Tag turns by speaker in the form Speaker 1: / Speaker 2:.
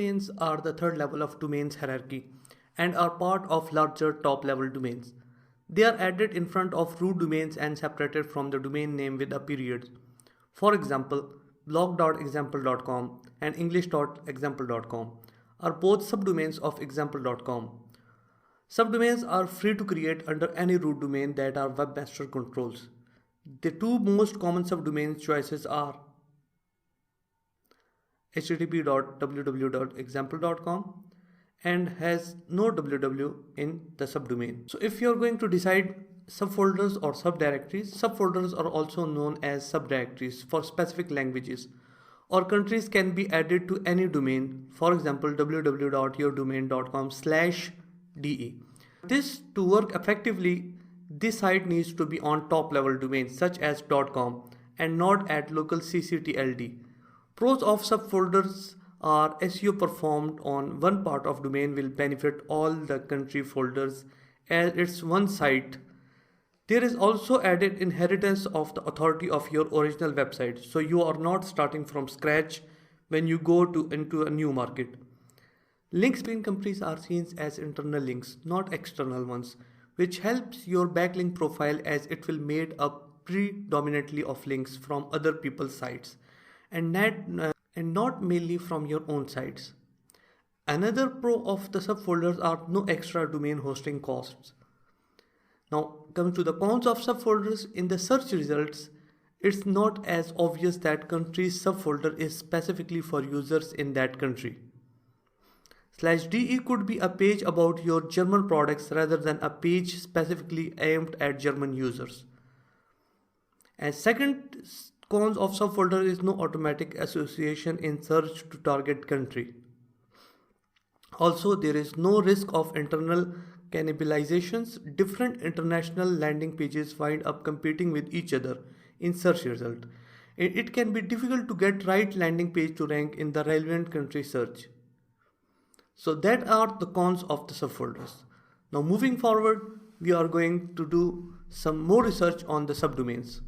Speaker 1: Subdomains are the third level of domains hierarchy and are part of larger top level domains. They are added in front of root domains and separated from the domain name with a period. For example, blog.example.com and english.example.com are both subdomains of example.com. Subdomains are free to create under any root domain that are webmaster controls. The two most common subdomain choices are http.www.example.com and has no www in the subdomain. So if you're going to decide subfolders or subfolders are also known as subdirectories for specific languages or countries can be added to any domain, for example www.yourdomain.com/de. This to work effectively, this site needs to be on top level domains such as .com and not at local ccTLD. Pros of subfolders are SEO performed on one part of domain will benefit all the country folders as it's one site. There is also added inheritance of the authority of your original website, so you are not starting from scratch when you go into a new market. Links between companies are seen as internal links, not external ones, which helps your backlink profile as it will made up predominantly of links from other people's sites and not mainly from your own sites. Another pro of the subfolders are no extra domain hosting costs. Now come to the cons of subfolders. In the search results, it's not as obvious that country's subfolder is specifically for users in that country. /de could be a page about your German products rather than a page specifically aimed at German users. And second cons of subfolder is no automatic association in search to target country. Also, there is no risk of internal cannibalizations. Different international landing pages wind up competing with each other in search result. It can be difficult to get right landing page to rank in the relevant country search. So that are the cons of the subfolders. Now moving forward, we are going to do some more research on the subdomains.